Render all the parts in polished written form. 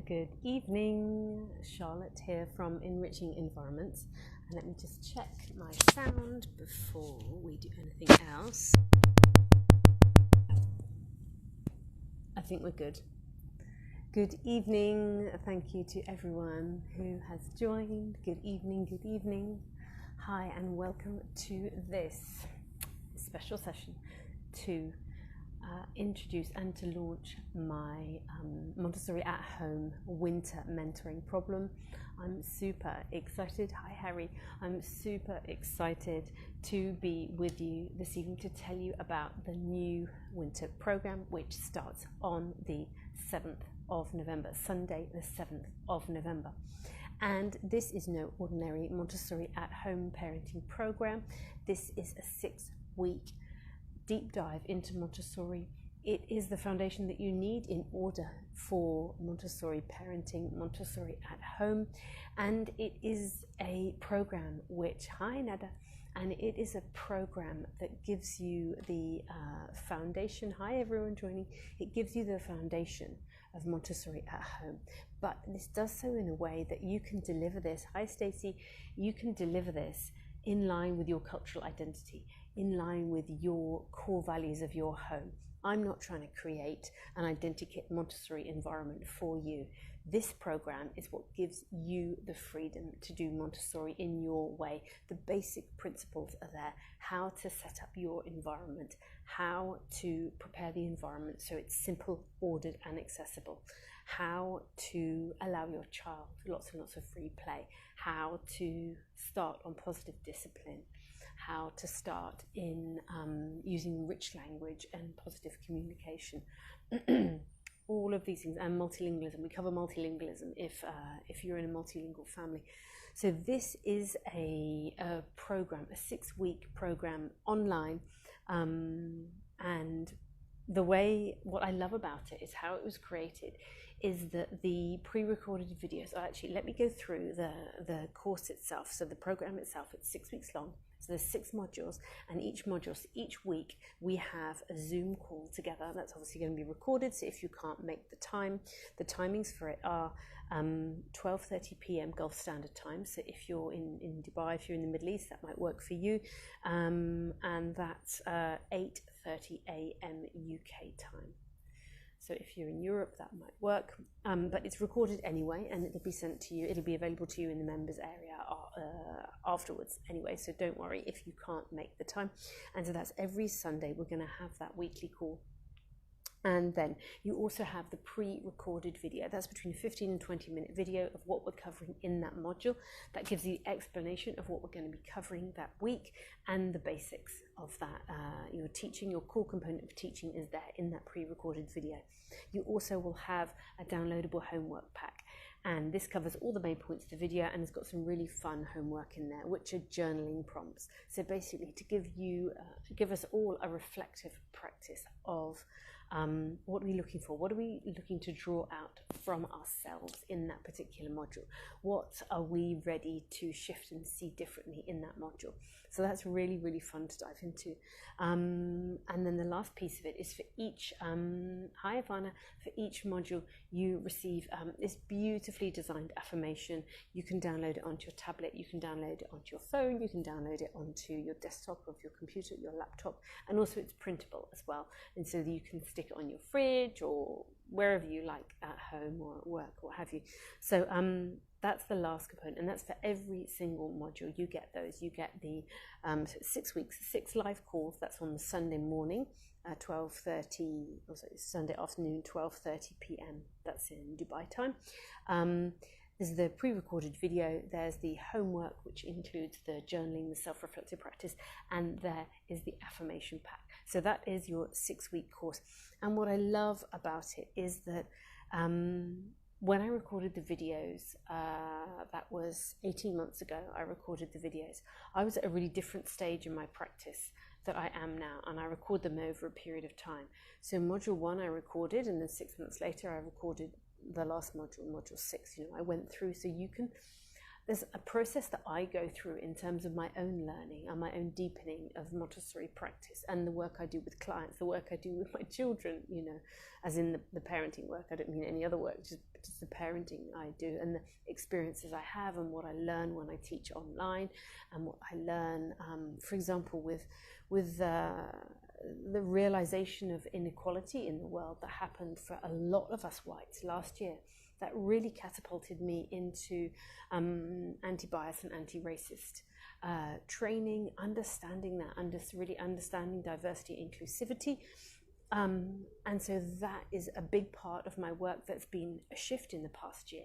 Good evening, Charlotte here from Enriching Environments, and let me just check my sound before we do anything else. I think we're good. Good evening, thank you to everyone who has joined. Good evening. Hi and welcome to this special session to introduce and to launch my Montessori at Home winter mentoring problem. I'm super excited. Hi Harry. I'm super excited to be with you this evening to tell you about the new winter program which starts on the 7th of November, Sunday the 7th of November. And this is no ordinary Montessori at Home parenting program. This is a 6-week deep dive into Montessori. It is the foundation that you need in order for Montessori parenting, Montessori at home, and it is a program which, hi Nada, and it is a program that gives you the foundation. Hi everyone joining. It gives you the foundation of Montessori at home, but this does so in a way that you can deliver this. Hi Stacey, you can deliver this in line with your cultural identity, in line with your core values of your home. I'm not trying to create an identical Montessori environment for you. This program is what gives you the freedom to do Montessori in your way. The basic principles are there: how to set up your environment, how to prepare the environment so it's simple, ordered and accessible, how to allow your child lots and lots of free play, how to start on positive discipline, how to start in using rich language and positive communication. All of these things, and multilingualism. We cover multilingualism if you're in a multilingual family. So this is a program, a 6-week program online, and what I love about it is how it was created is that the pre-recorded videos are actually, let me go through the course itself. So the program itself, it's 6 weeks long. So there's 6 modules, and each week we have a Zoom call together. That's obviously going to be recorded, so if you can't make the time, the timings for it are 12:30 p.m. Gulf Standard Time. So if you're in Dubai, if you're in the Middle East, that might work for you, and that's 8:30 a.m. UK time. So if you're in Europe, that might work, but it's recorded anyway, and it'll be sent to you. It'll be available to you in the members area afterwards anyway, so don't worry if you can't make the time. And so that's every Sunday. We're going to have that weekly call. And then you also have the pre-recorded video. That's between a 15 and 20 minute video of what we're covering in that module. That gives you the explanation of what we're going to be covering that week and the basics of that. Your teaching, your core component of teaching is there in that pre-recorded video. You also will have a downloadable homework pack. And this covers all the main points of the video, and it's got some really fun homework in there, which are journaling prompts. So basically to give us all a reflective practice of what are we looking for? What are we looking to draw out from ourselves in that particular module? What are we ready to shift and see differently in that module? So that's really, really fun to dive into. And then the last piece of it is for each, hi Ivana, for each module you receive this beautifully designed affirmation. You can download it onto your tablet, you can download it onto your phone, you can download it onto your desktop of your computer, your laptop, and also it's printable as well. And so that you can stick it on your fridge or wherever you like, at home or at work or what have you. So that's the last component, and that's for every single module. You get those. You get the 6 weeks, 6 live calls. That's on the Sunday morning, 12:30, also Sunday afternoon, 12:30 p.m. That's in Dubai time. There's the pre-recorded video, there's the homework, which includes the journaling, the self-reflective practice, and there is the affirmation pack. So that is your 6-week course. And what I love about it is that when I recorded the videos, that was 18 months ago, I recorded the videos. I was at a really different stage in my practice that I am now, and I record them over a period of time. So module 1 I recorded, and then 6 months later I recorded the last module, module 6. I went through, so you can there's a process that I go through in terms of my own learning and my own deepening of Montessori practice and the work I do with clients, the work I do with my children, you know, as in the parenting work. I don't mean any other work, just the parenting I do, and the experiences I have and what I learn when I teach online, and what I learn, for example, with the realization of inequality in the world that happened for a lot of us whites last year. That really catapulted me into anti-bias and anti-racist training, understanding that, really understanding diversity, inclusivity. And so that is a big part of my work that's been a shift in the past year.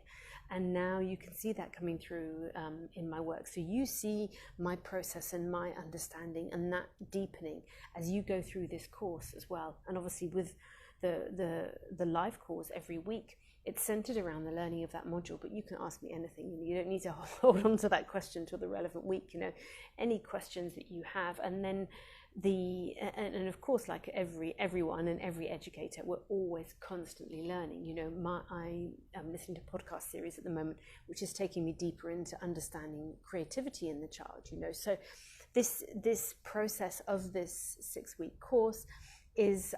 And now you can see that coming through in my work. So you see my process and my understanding and that deepening as you go through this course as well. And obviously with the live course every week, it's centered around the learning of that module, but you can ask me anything. You don't need to hold on to that question till the relevant week, you know, any questions that you have. And then and of course, like everyone and every educator, we're always constantly learning. You know, I am listening to a podcast series at the moment, which is taking me deeper into understanding creativity in the child, you know. So this process of this 6-week course is,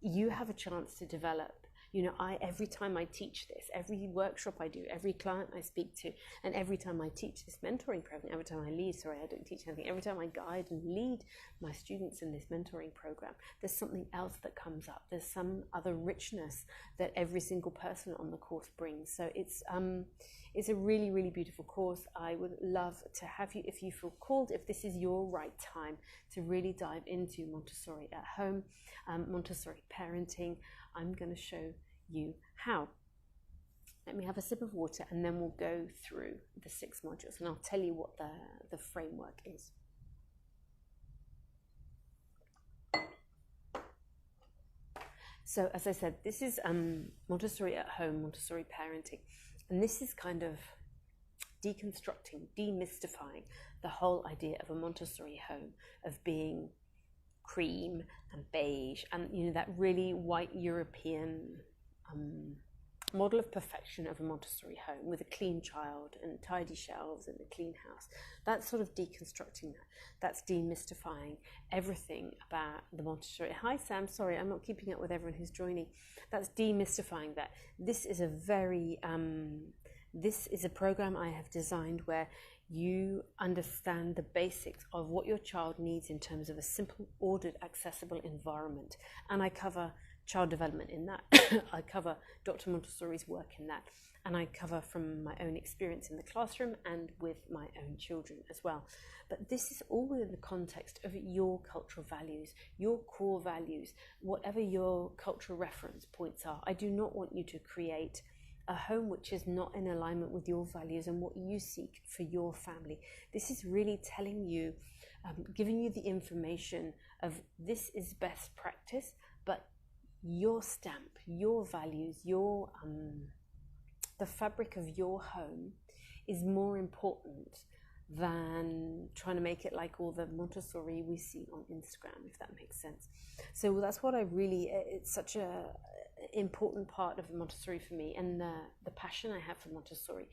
you have a chance to develop. You know, every time I teach this, every workshop I do, every client I speak to, and every time I teach this mentoring program, every time I lead, I don't teach anything, every time I guide and lead my students in this mentoring program, there's something else that comes up. There's some other richness that every single person on the course brings. So it's a really, really beautiful course. I would love to have you, if you feel called, if this is your right time to really dive into Montessori at home, Montessori parenting. I'm going to show you how. Let me have a sip of water and then we'll go through the 6 modules and I'll tell you what the framework is. So as I said, this is Montessori at home, Montessori parenting, and this is kind of deconstructing, demystifying the whole idea of a Montessori home, of being cream and beige and, you know, that really white European model of perfection of a Montessori home with a clean child and tidy shelves and a clean house. That's sort of deconstructing that. That's demystifying everything about the Montessori. Hi Sam, sorry, I'm not keeping up with everyone who's joining. That's demystifying that. This is a very, this is a program I have designed where you understand the basics of what your child needs in terms of a simple, ordered, accessible environment. And I cover child development in that. I cover Dr. Montessori's work in that. And I cover from my own experience in the classroom and with my own children as well. But this is all within the context of your cultural values, your core values, whatever your cultural reference points are. I do not want you to create a home which is not in alignment with your values and what you seek for your family. This is really telling you, giving you the information of this is best practice, but your stamp, your values, your the fabric of your home is more important than trying to make it like all the Montessori we see on Instagram, if that makes sense. So that's what it's such a important part of Montessori for me, and the passion I have for Montessori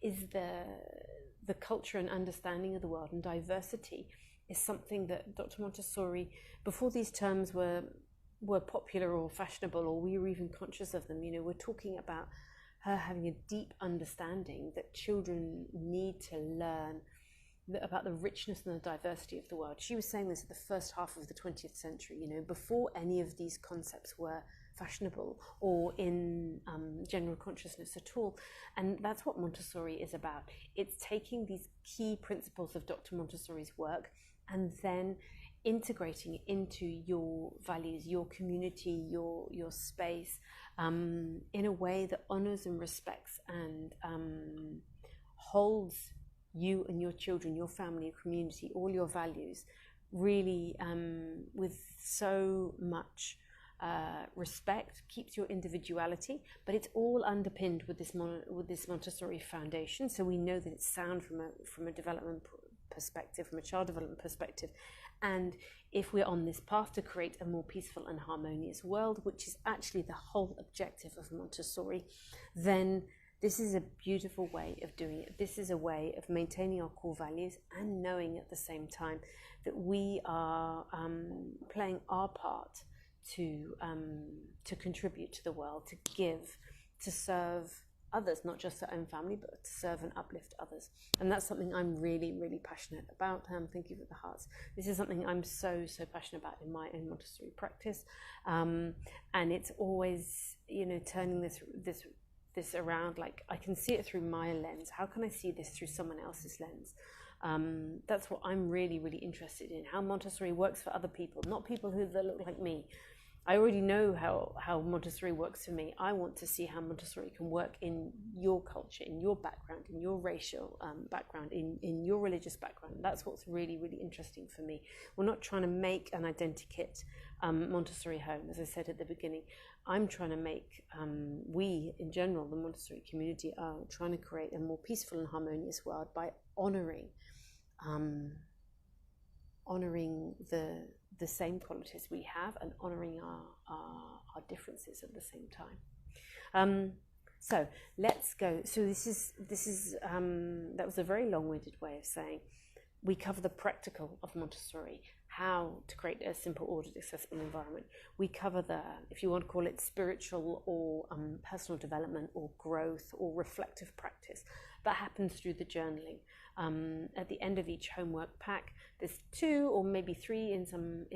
is the culture and understanding of the world, and diversity is something that Dr. Montessori, before these terms were popular or fashionable, or we were even conscious of them, you know, we're talking about her having a deep understanding that children need to learn about the richness and the diversity of the world. She was saying this at the first half of the 20th century, you know, before any of these concepts were fashionable or in general consciousness at all. And that's what Montessori is about. It's taking these key principles of Dr. Montessori's work and then integrating it into your values, your community, your space, in a way that honors and respects and holds you and your children, your family, your community, all your values, really with so much respect, keeps your individuality, but it's all underpinned with this Montessori foundation. So we know that it's sound from a development perspective, from a child development perspective. And if we're on this path to create a more peaceful and harmonious world, which is actually the whole objective of Montessori, then This is a beautiful way of doing it. This is a way of maintaining our core values and knowing at the same time that we are playing our part to contribute to the world, to give, to serve others, not just our own family, but to serve and uplift others. And that's something I'm really, really passionate about. Thank you for the hearts. This is something I'm so passionate about in my own Montessori practice. And it's always, turning this around, like I can see it through my lens. How can I see this through someone else's lens? That's what I'm really, really interested in, how Montessori works for other people, not people that look like me. I already know how Montessori works for me. I want to see how Montessori can work in your culture, in your background, in your racial background, in your religious background. That's what's really, really interesting for me. We're not trying to make an identikit Montessori home, as I said at the beginning. I'm trying to make, we in general, the Montessori community, are trying to create a more peaceful and harmonious world by honouring the same qualities we have and honouring our differences at the same time. So let's go. So this is that was a very long-winded way of saying we cover the practical of Montessori, how to create a simple, ordered, accessible environment. We cover the, if you want to call it spiritual or personal development or growth or reflective practice. That happens through the journaling. At the end of each homework pack, there's 2 or maybe 3 in some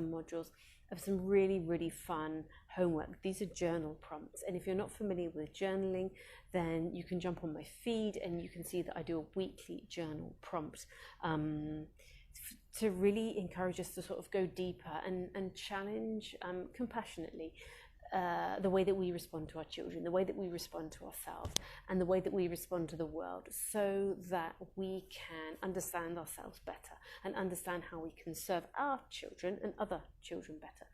modules of some really, really fun homework. These are journal prompts. And if you're not familiar with journaling, then you can jump on my feed and you can see that I do a weekly journal prompt to really encourage us to sort of go deeper and challenge compassionately the way that we respond to our children, the way that we respond to ourselves, and the way that we respond to the world, so that we can understand ourselves better and understand how we can serve our children and other children better.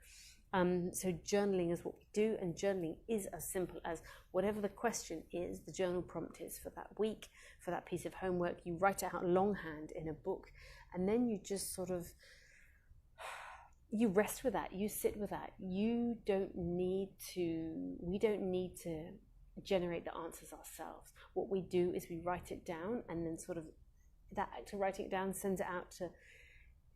So journaling is what we do, and journaling is as simple as whatever the question is, the journal prompt is for that week, for that piece of homework. You write it out longhand in a book, and then you just sort of, you rest with that, you sit with that. We don't need to generate the answers ourselves. What we do is we write it down, and then sort of that act of writing it down sends it out to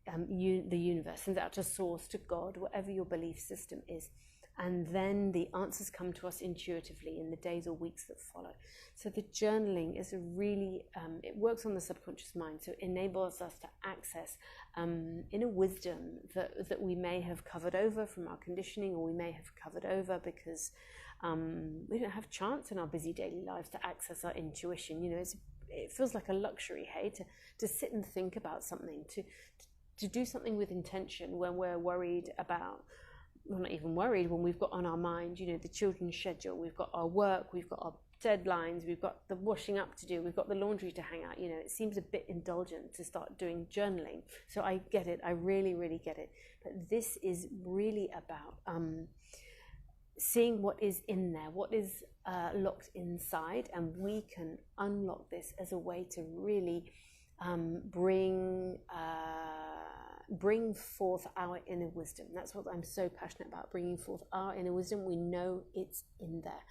the universe, sends it out to source, to God, whatever your belief system is. And then the answers come to us intuitively in the days or weeks that follow. So the journaling is a really, it works on the subconscious mind, so it enables us to access inner wisdom that we may have covered over from our conditioning, or we may have covered over because we don't have chance in our busy daily lives to access our intuition. It feels like a luxury, hey, to sit and think about something, to do something with intention when we're worried about, well, not even worried, when we've got on our mind, the children's schedule, we've got our work, we've got our deadlines, we've got the washing up to do, we've got the laundry to hang out. It seems a bit indulgent to start doing journaling. So I get it, I really, really get it. But this is really about seeing what is in there, what is locked inside, and we can unlock this as a way to really bring forth our inner wisdom. That's what I'm so passionate about, bringing forth our inner wisdom. We know it's in there.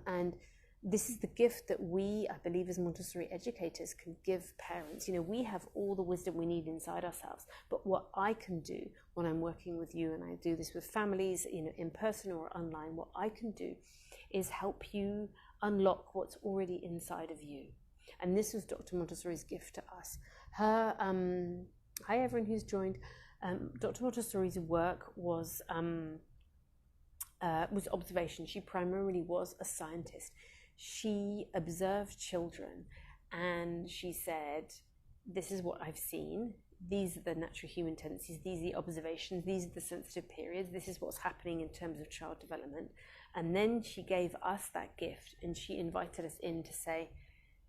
And this is the gift that we, I believe, as Montessori educators can give parents. We have all the wisdom we need inside ourselves. But what I can do when I'm working with you, and I do this with families, in person or online, what I can do is help you unlock what's already inside of you. And this was Dr. Montessori's gift to us. Her, hi everyone who's joined. Dr. Montessori's work was observation. She primarily was a scientist. She observed children and she said, this is what I've seen. These are the natural human tendencies. These are the observations. These are the sensitive periods. This is what's happening in terms of child development. And then she gave us that gift, and she invited us in to say,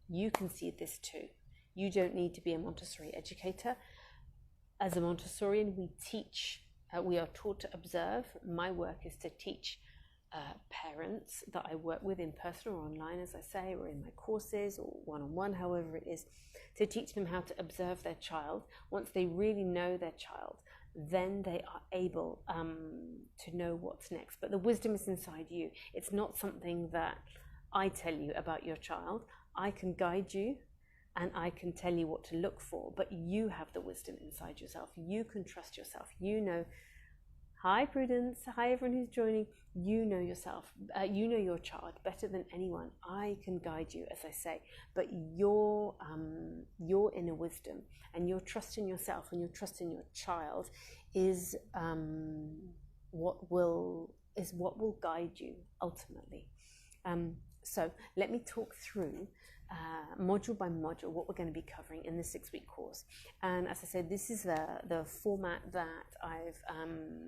you can see this too. You don't need to be a Montessori educator. As a Montessorian, we teach, we are taught to observe. My work is to teach parents that I work with in person or online, as I say, or in my courses or one-on-one, however it is, to teach them how to observe their child. Once they really know their child, then they are able to know what's next. But the wisdom is inside you. It's not something that I tell you about your child. I can guide you and I can tell you what to look for, but you have the wisdom inside yourself. You can trust yourself. You know, hi Prudence, hi everyone who's joining. You know yourself, you know your child better than anyone. I can guide you, as I say, but your inner wisdom and your trust in yourself and your trust in your child is what will guide you ultimately. So let me talk through module by module what we're going to be covering in the 6-week course. And as I said, this is the format that I've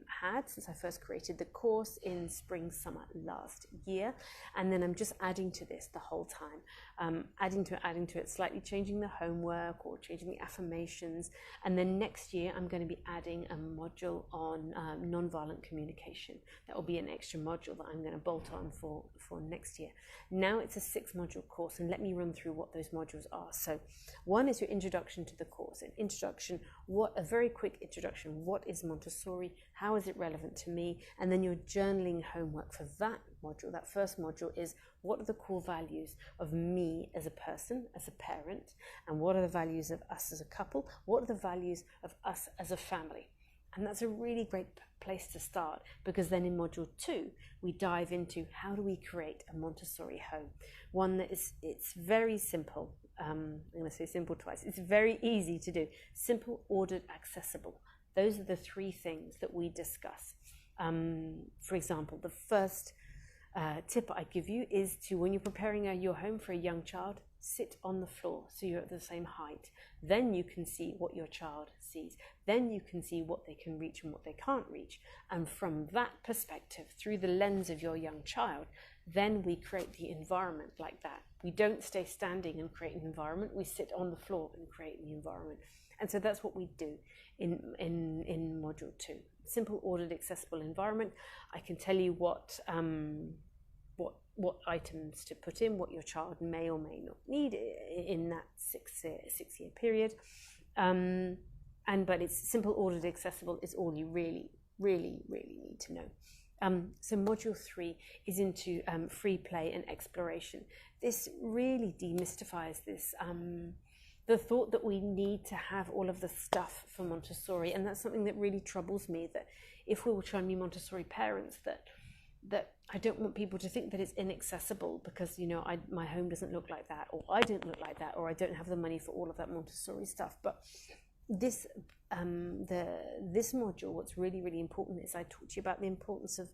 had since I first created the course in spring summer last year, and then I'm just adding to this the whole time, adding to it, slightly changing the homework or changing the affirmations, and then next year I'm going to be adding a module on nonviolent communication. That will be an extra module that I'm going to bolt on for next year. Now it's a 6-module course, and let me run through what those modules are. So one is your introduction to the course, a very quick introduction. What is Montessori? How is it relevant to me? And then your journaling homework for that module, that first module, is what are the core values of me as a person, as a parent, and what are the values of us as a couple? What are the values of us as a family? And that's a really great place to start, because then in module 2 we dive into how do we create a Montessori home, one that it's very simple. I'm going to say simple twice. It's very easy to do. Simple, ordered, accessible. Those are the 3 things that we discuss. For example, the first tip I give you is to, when you're preparing your home for a young child, sit on the floor so you're at the same height. Then you can see what your child sees. Then you can see what they can reach and what they can't reach. And from that perspective, through the lens of your young child, then we create the environment like that. We don't stay standing and create an environment. We sit on the floor and create the environment. And so that's what we do in module 2. Simple, ordered, accessible environment. I can tell you what items to put in, what your child may or may not need in that 6-year period. But it's simple, ordered, accessible is all you really need to know. So module 3 is into free play and exploration. This really demystifies this, the thought that we need to have all of the stuff for Montessori. And that's something that really troubles me, that if we were trying to be Montessori parents, that I don't want people to think that it's inaccessible because, you know, my home doesn't look like that, or I don't look like that, or I don't have the money for all of that Montessori stuff. But this module, what's really important is I talk to you about the importance of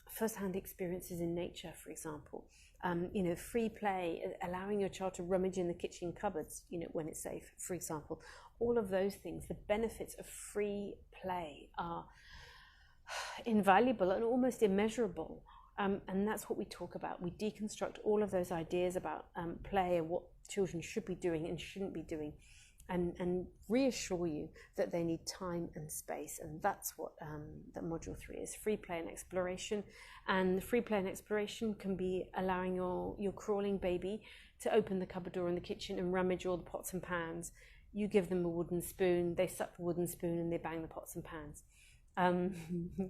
first-hand experiences in nature, for example. You know, free play, allowing your child to rummage in the kitchen cupboards, you know, when it's safe, for example. All of those things, the benefits of free play are invaluable and almost immeasurable. And that's what we talk about. We deconstruct all of those ideas about play and what children should be doing and shouldn't be doing, and reassure you that they need time and space. And that's what that module 3 is, free play and exploration. And free play and exploration can be allowing your crawling baby to open the cupboard door in the kitchen and rummage all the pots and pans. You give them a wooden spoon, they suck the wooden spoon and they bang the pots and pans.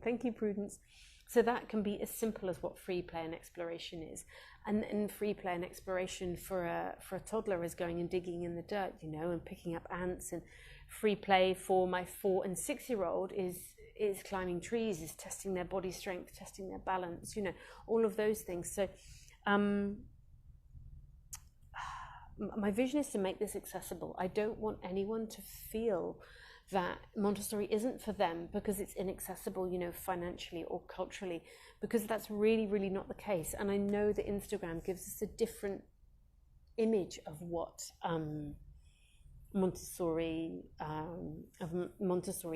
Thank you, Prudence. So that can be as simple as what free play and exploration is. And free play and exploration for a toddler is going and digging in the dirt, you know, and picking up ants. And free play for my 4- and 6-year-old is climbing trees, is testing their body strength, testing their balance, you know, all of those things. So my vision is to make this accessible. I don't want anyone to feel that Montessori isn't for them because it's inaccessible, you know, financially or culturally, because that's really not the case. And I know that Instagram gives us a different image of what Montessori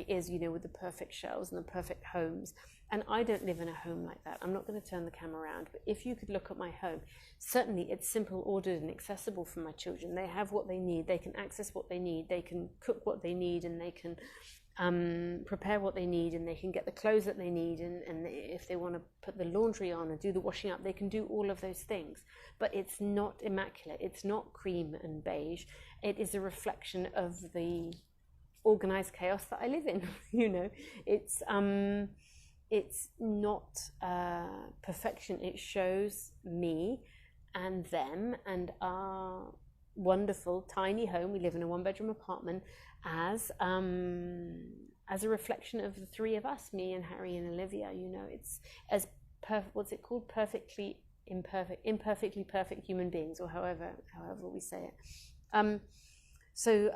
is, you know, with the perfect shelves and the perfect homes. And I don't live in a home like that. I'm not going to turn the camera around, but if you could look at my home, certainly it's simple, ordered, and accessible for my children. They have what they need, they can access what they need, they can cook what they need, and they can prepare what they need, and they can get the clothes that they need, and if they want to put the laundry on and do the washing up, they can do all of those things. But it's not immaculate, it's not cream and beige. It is a reflection of the organized chaos that I live in. You know, it's it's not perfection. It shows me and them and our wonderful tiny home. We live in a 1-bedroom apartment as a reflection of the three of us, me and Harry and Olivia. You know, it's as what's it called? Imperfectly perfect human beings, or however we say it. So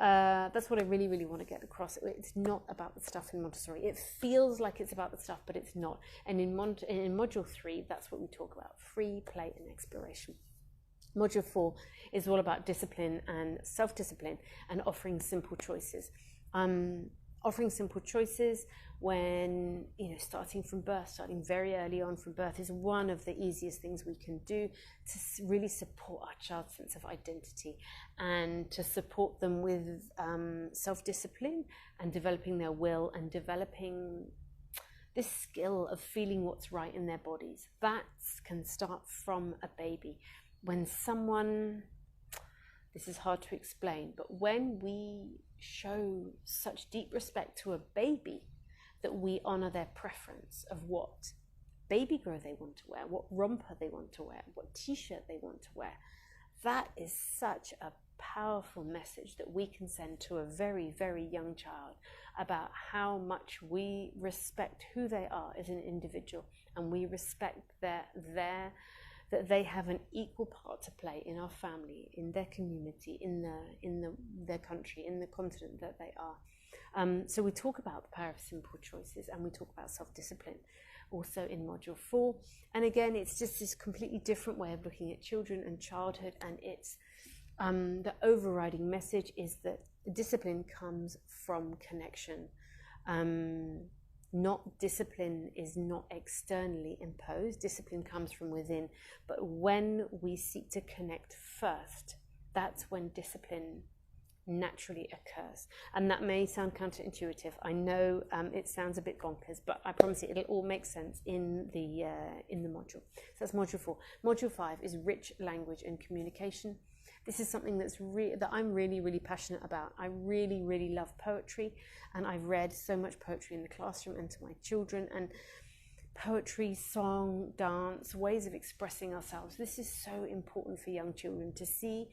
that's what I really, really want to get across. It's not about the stuff in Montessori. It feels like it's about the stuff, but it's not. And in Module 3, that's what we talk about: free play and exploration. Module 4 is all about discipline and self-discipline and offering simple choices. Offering simple choices when, starting from birth, starting very early on from birth, is one of the easiest things we can do to really support our child's sense of identity and to support them with self-discipline and developing their will and developing this skill of feeling what's right in their bodies. That can start from a baby. When someone, this is hard to explain, but when we show such deep respect to a baby that we honor their preference of what baby grow they want to wear, what romper they want to wear, what t-shirt they want to wear, that is such a powerful message that we can send to a very, very young child about how much we respect who they are as an individual, and we respect that they have an equal part to play in our family, in their community, in their country, in the continent that they are. So we talk about the power of simple choices, and we talk about self-discipline also in Module 4. And again, it's just this completely different way of looking at children and childhood, and it's the overriding message is that discipline comes from connection. Discipline is not externally imposed. Discipline comes from within. But when we seek to connect first, that's when discipline naturally occurs. And that may sound counterintuitive. I know it sounds a bit bonkers, but I promise you it'll all make sense in the module. So that's Module 4. Module 5 is rich language and communication. This is something that I'm really, really passionate about. I really, really love poetry, and I've read so much poetry in the classroom and to my children, and poetry, song, dance, ways of expressing ourselves. This is so important for young children to see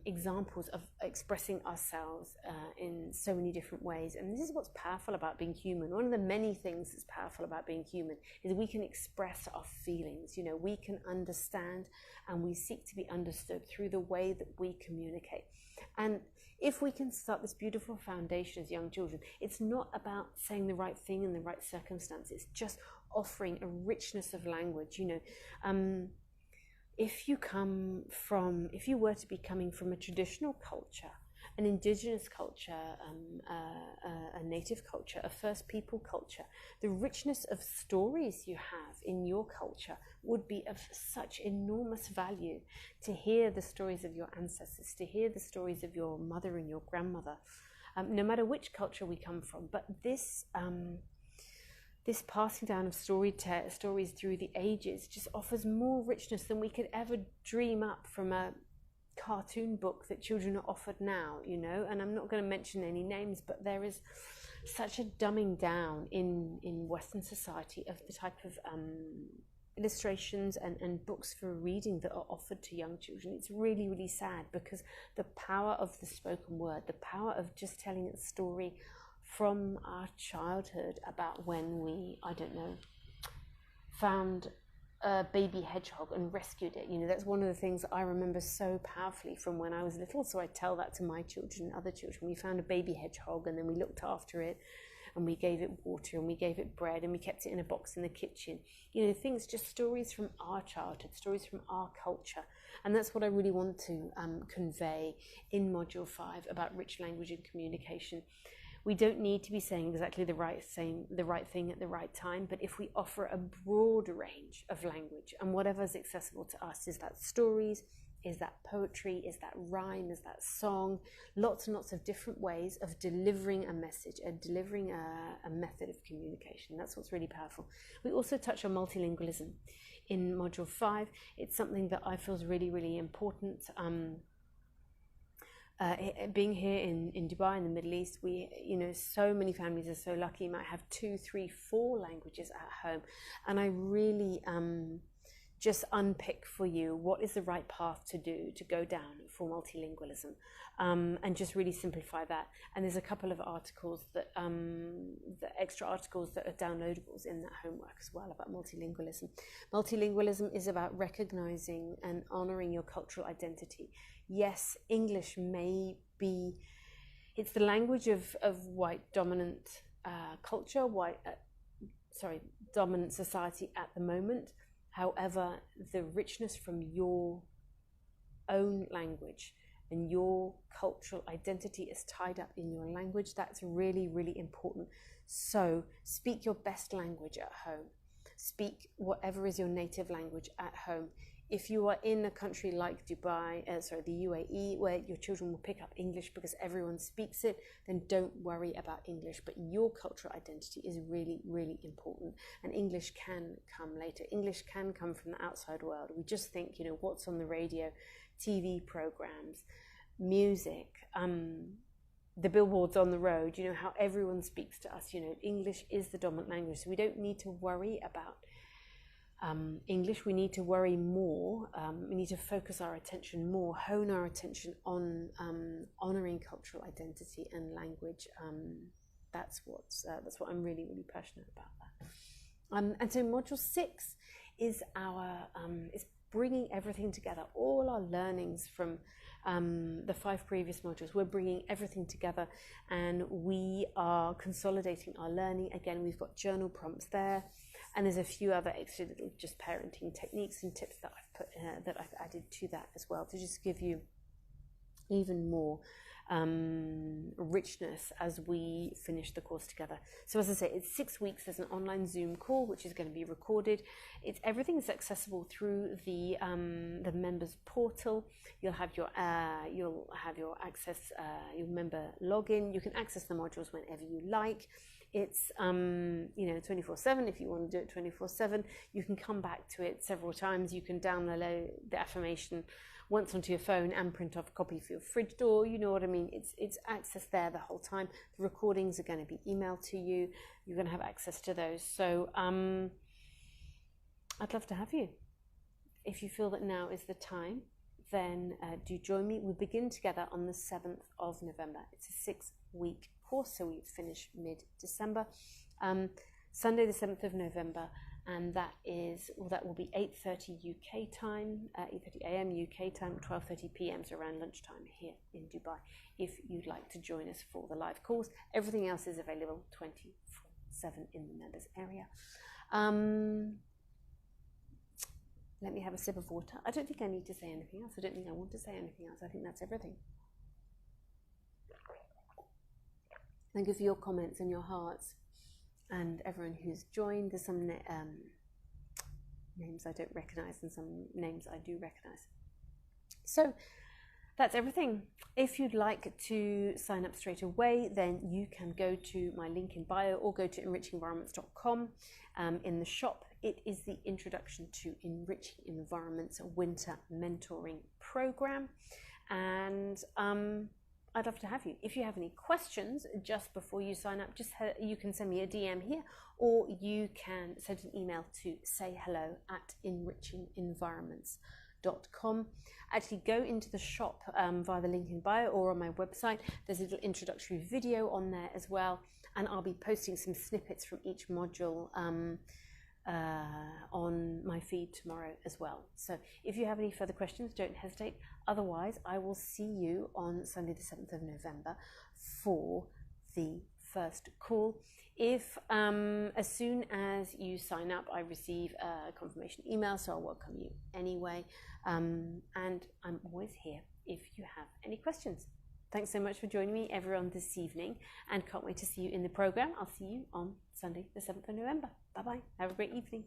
examples of expressing ourselves in so many different ways. And this is what's powerful about being human. One of the many things that's powerful about being human is we can express our feelings. We can understand, and we seek to be understood through the way that we communicate. And if we can start this beautiful foundation as young children, it's not about saying the right thing in the right circumstance. It's just offering a richness of language. If you were to be coming from a traditional culture, an indigenous culture, a native culture, a First People culture, the richness of stories you have in your culture would be of such enormous value. To hear the stories of your ancestors, to hear the stories of your mother and your grandmother, no matter which culture we come from. But this passing down of stories through the ages just offers more richness than we could ever dream up from a cartoon book that children are offered now, and I'm not going to mention any names, but there is such a dumbing down in Western society of the type of illustrations and books for reading that are offered to young children. It's really, really sad, because the power of the spoken word, the power of just telling a story from our childhood about when we, found a baby hedgehog and rescued it. That's one of the things that I remember so powerfully from when I was little. So I tell that to my children and other children. We found a baby hedgehog, and then we looked after it, and we gave it water, and we gave it bread, and we kept it in a box in the kitchen. Stories from our childhood, stories from our culture. And that's what I really want to convey in Module 5 about rich language and communication. We don't need to be saying exactly the right thing at the right time, but if we offer a broad range of language, and whatever's accessible to us, is that stories, is that poetry, is that rhyme, is that song, lots and lots of different ways of delivering a message, delivering a method of communication. That's what's really powerful. We also touch on multilingualism in Module 5. It's something that I feel is really, really important. being here in Dubai, in the Middle East, so many families are so lucky, might have 2, 3, 4 languages at home. And I really just unpick for you what is the right path to go down for multilingualism, and just really simplify that. And there's a couple of articles the extra articles that are downloadables in that homework as well about multilingualism. Multilingualism is about recognizing and honoring your cultural identity. Yes, English may be, it's the language of white dominant culture, dominant society at the moment. However, the richness from your own language and your cultural identity is tied up in your language. That's really, really important. So speak your best language at home. Speak whatever is your native language at home. If you are in a country like Dubai, the UAE, where your children will pick up English because everyone speaks it, then don't worry about English. But your cultural identity is really, really important. And English can come later. English can come from the outside world. We just think, what's on the radio, TV programs, music, the billboards on the road, how everyone speaks to us. English is the dominant language. So we don't need to worry about English. We need to worry more. We need to focus our attention more, hone our attention on honouring cultural identity and language. That's what I'm really, really passionate about that. And so module 6 is is bringing everything together, all our learnings from the 5 previous modules. We're bringing everything together, and we are consolidating our learning. Again, we've got journal prompts there. And there's a few other extra little just parenting techniques and tips that I've added to that as well, to just give you even more richness as we finish the course together. So as I say, it's 6 weeks. There's an online Zoom call which is going to be recorded. Everything is accessible through the members portal. You'll have your access, your member login. You can access the modules whenever you like. It's 24/7 if you want to do it 24/7. You can come back to it several times. You can download the affirmation once onto your phone and print off a copy for your fridge door. You know what I mean? It's access there the whole time. The recordings are going to be emailed to you. You're going to have access to those. So I'd love to have you. If you feel that now is the time, then do join me. We begin together on the 7th of November. It's a 6-week course, so we finish mid-December. Sunday the 7th of November, and that will be 8:30 UK time, 8:30 AM UK time, 12:30 PM, so around lunchtime here in Dubai, if you'd like to join us for the live course. Everything else is available 24/7 in the members area. Let me have a sip of water. I don't think I need to say anything else. I don't think I want to say anything else. I think that's everything. Thank you for your comments and your hearts, and everyone who's joined. There's some names I don't recognize and some names I do recognize. So that's everything. If you'd like to sign up straight away, then you can go to my link in bio or go to enrichingenvironments.com. In the shop, it is the Introduction to Enriching Environments Winter Mentoring Program. And I'd love to have you. If you have any questions just before you sign up, you can send me a DM here, or you can send an email to sayhello@enrichingenvironments.com. Actually, go into the shop via the link in bio or on my website. There's a little introductory video on there as well, and I'll be posting some snippets from each module on my feed tomorrow as well. So if you have any further questions, don't hesitate. Otherwise, I will see you on Sunday the 7th of November for the first call. If as soon as you sign up, I receive a confirmation email, so I'll welcome you anyway. And I'm always here if you have any questions. Thanks so much for joining me, everyone, this evening, and can't wait to see you in the program. I'll see you on Sunday the 7th of November. Bye-bye. Have a great evening.